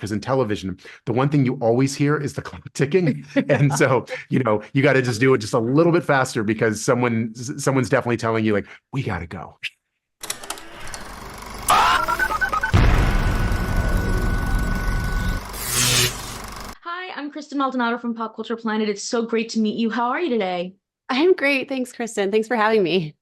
because in television, the one thing you always hear is the clock ticking. And so, you got to just do it just a little bit faster because someone's definitely telling you like, we got to go. Hi, I'm Kristen Maldonado from Pop Culture Planet. It's so great to meet you. How are you today? I'm great. Thanks, Kristen. Thanks for having me.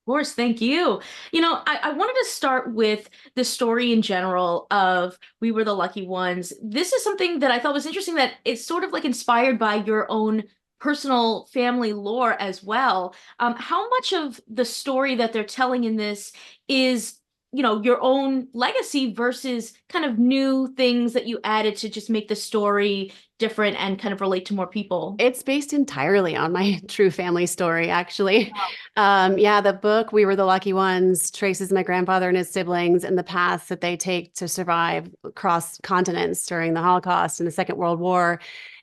Of course, thank you. I wanted to start with the story in general of We Were the Lucky Ones. This is something that I thought was interesting that it's sort of like inspired by your own personal family lore as well. How much of the story that they're telling in this is, your own legacy versus kind of new things that you added to just make the story different and kind of relate to more people? It's based entirely on my true family story, actually. Yeah, the book, We Were the Lucky Ones, traces my grandfather and his siblings and the paths that they take to survive across continents during the Holocaust and the Second World War.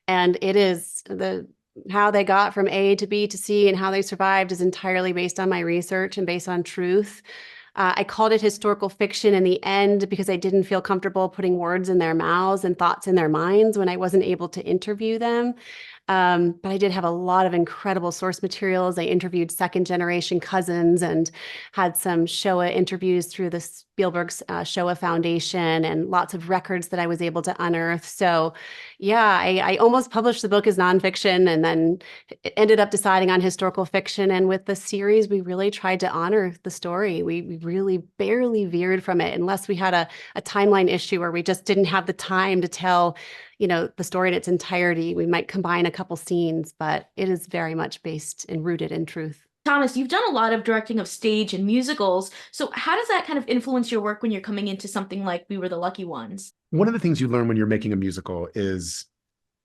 And it is the how they got from A to B to C and how they survived is entirely based on my research and based on truth. I called it historical fiction in the end because I didn't feel comfortable putting words in their mouths and thoughts in their minds when I wasn't able to interview them. But I did have a lot of incredible source materials. I interviewed second generation cousins and had some Shoah interviews through the Spielberg's Shoah Foundation and lots of records that I was able to unearth. So, yeah, I almost published the book as nonfiction and then ended up deciding on historical fiction. And with the series, we really tried to honor the story. We really barely veered from it unless we had a timeline issue where we just didn't have the time to tell the story in its entirety. We might combine a couple scenes, but it is very much based and rooted in truth. Thomas, you've done a lot of directing of stage and musicals. So how does that kind of influence your work when you're coming into something like We Were the Lucky Ones? One of the things you learn when you're making a musical is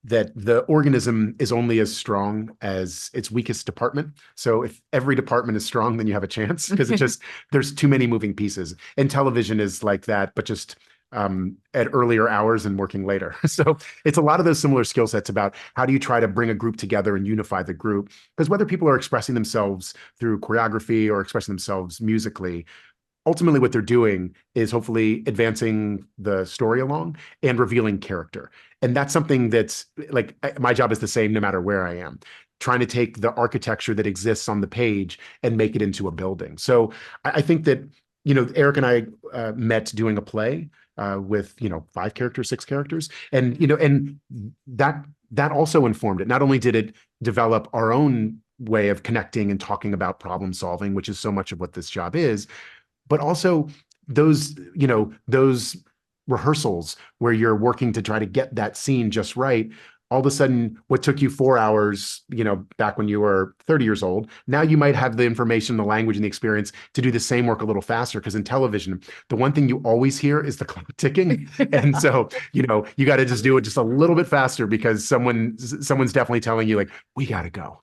that the organism is only as strong as its weakest department. So if every department is strong, then you have a chance because there's too many moving pieces. And television is like that, but just at earlier hours and working later. So it's a lot of those similar skill sets about how do you try to bring a group together and unify the group? Because whether people are expressing themselves through choreography or expressing themselves musically, ultimately what they're doing is hopefully advancing the story along and revealing character. And that's something that's like my job is the same no matter where I am, trying to take the architecture that exists on the page and make it into a building. So I think that, Eric and I met doing a play with, five characters, six characters. And that also informed it. Not only did it develop our own way of connecting and talking about problem solving, which is so much of what this job is, but also those rehearsals where you're working to try to get that scene just right. All of a sudden, what took you 4 hours, back when you were 30 years old, now you might have the information, the language, and the experience to do the same work a little faster. Because in television, the one thing you always hear is the clock ticking. And so, you got to just do it just a little bit faster because someone's definitely telling you, like, we got to go.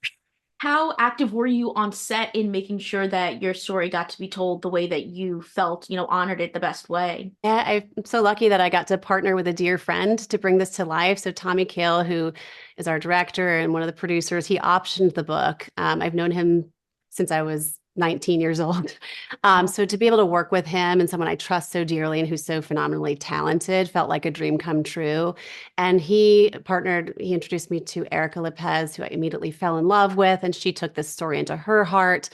How active were you on set in making sure that your story got to be told the way that you felt, honored it the best way? Yeah, I'm so lucky that I got to partner with a dear friend to bring this to life. So Tommy Kail, who is our director and one of the producers, he optioned the book. I've known him since I was 19 years old. So to be able to work with him and someone I trust so dearly and who's so phenomenally talented felt like a dream come true. And he introduced me to Erica Lipez, who I immediately fell in love with, and she took this story into her heart.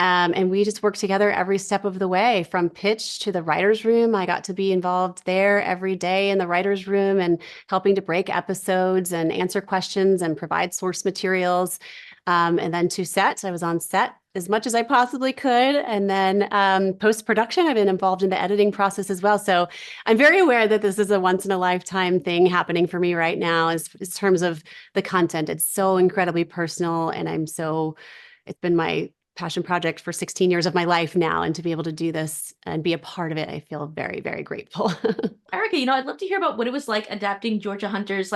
And we just worked together every step of the way from pitch to the writer's room. I got to be involved there every day in the writer's room and helping to break episodes and answer questions and provide source materials. And then to set, I was on set as much as I possibly could. And then post-production, I've been involved in the editing process as well. So I'm very aware that this is a once in a lifetime thing happening for me right now in terms of the content. It's so incredibly personal. And it's been my passion project for 16 years of my life now. And to be able to do this and be a part of it, I feel very, very grateful. Erica, I'd love to hear about what it was like adapting Georgia Hunter's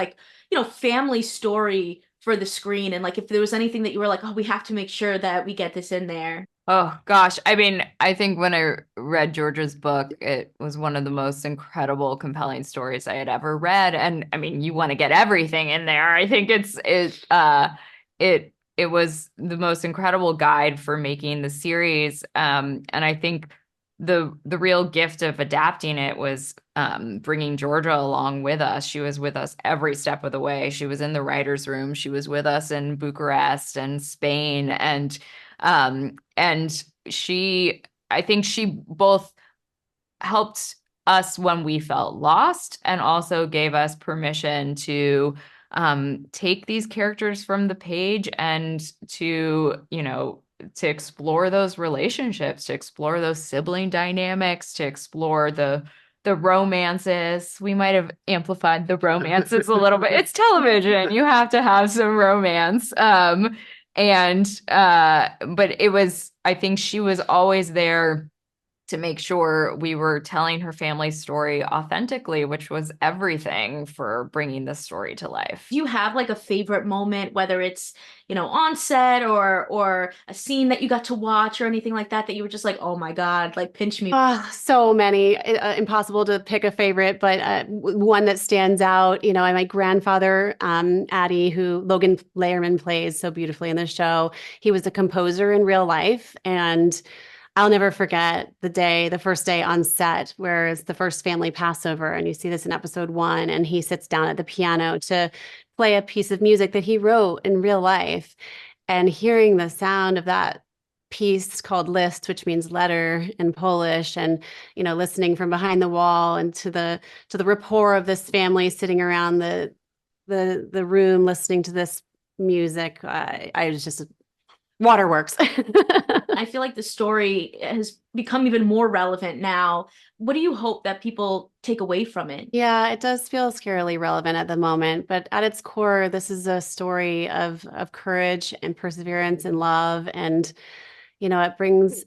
family story for the screen and if there was anything that you were like, oh, we have to make sure that we get this in there. Oh gosh. I mean, I think when I read Georgia's book, it was one of the most incredible, compelling stories I had ever read. And I mean, you want to get everything in there. I think it was the most incredible guide for making the series. And I think the real gift of adapting it was bringing Georgia along with us. She was with us every step of the way. She was in the writer's room. She was with us in Bucharest and Spain. And I think she both helped us when we felt lost and also gave us permission to take these characters from the page and to explore those relationships, to explore those sibling dynamics, to explore the romances. We might have amplified the romances a little bit. It's television. You have to have some romance. But I think she was always there to make sure we were telling her family story authentically, which was everything for bringing this story to life. Do you have like a favorite moment, whether it's, on set or a scene that you got to watch or anything like that you were just like, oh my God, like pinch me? So many, impossible to pick a favorite, but one that stands out, my grandfather, Addie, who Logan Lerman plays so beautifully in the show, he was a composer in real life. And I'll never forget the first day on set, where it's the first family Passover. And you see this in episode 1, and he sits down at the piano to play a piece of music that he wrote in real life. And hearing the sound of that piece called List, which means letter in Polish, and, listening from behind the wall and to the rapport of this family sitting around the room, listening to this music, I was just waterworks. I feel like the story has become even more relevant now. What do you hope that people take away from it? Yeah, it does feel scarily relevant at the moment, but at its core, this is a story of courage and perseverance and love. And, it brings,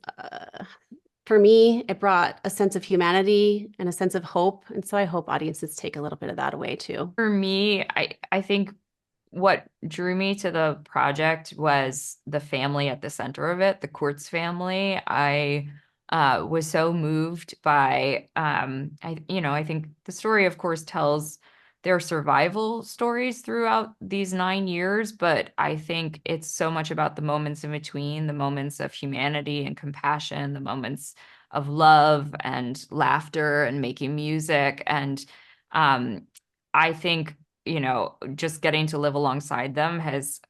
for me, it brought a sense of humanity and a sense of hope. And so I hope audiences take a little bit of that away too. For me, I think what drew me to the project was the family at the center of it, the Kurtz family. I was so moved by, I think the story, of course, tells their survival stories throughout these 9 years, but I think it's so much about the moments in between, the moments of humanity and compassion, the moments of love and laughter and making music. And I think just getting to live alongside them has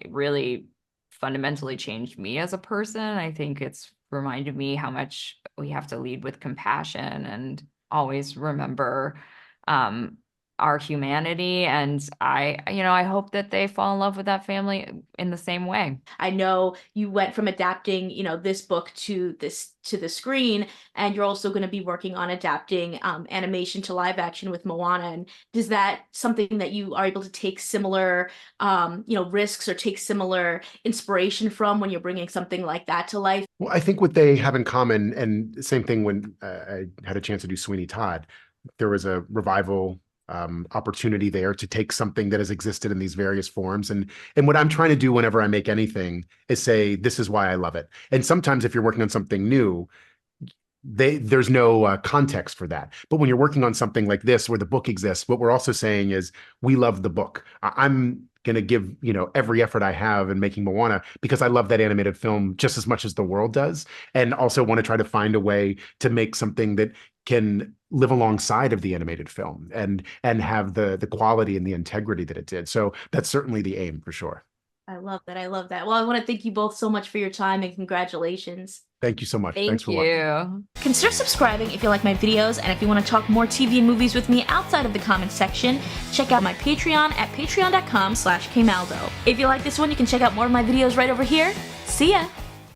really fundamentally changed me as a person. I think it's reminded me how much we have to lead with compassion and always remember our humanity. And I hope that they fall in love with that family in the same way. I know you went from adapting, this book to the screen, and you're also going to be working on adapting animation to live action with Moana. And is that something that you are able to take similar, risks or take similar inspiration from when you're bringing something like that to life? Well, I think what they have in common, and same thing when I had a chance to do Sweeney Todd, there was a revival opportunity there to take something that has existed in these various forms. And what I'm trying to do whenever I make anything is say, this is why I love it. And sometimes if you're working on something new, there's no context for that. But when you're working on something like this, where the book exists, what we're also saying is we love the book. I'm going to give, every effort I have in making Moana because I love that animated film just as much as the world does. And also want to try to find a way to make something that can live alongside of the animated film and have the quality and the integrity that it did. So that's certainly the aim for sure. I love that. Well, I want to thank you both so much for your time, and congratulations. Thank you so much. Thanks for watching. Consider subscribing if you like my videos, and if you want to talk more TV and movies with me outside of the comments section, check out my Patreon at patreon.com/kmaldo. If you like this one, you can check out more of my videos right over here. See ya!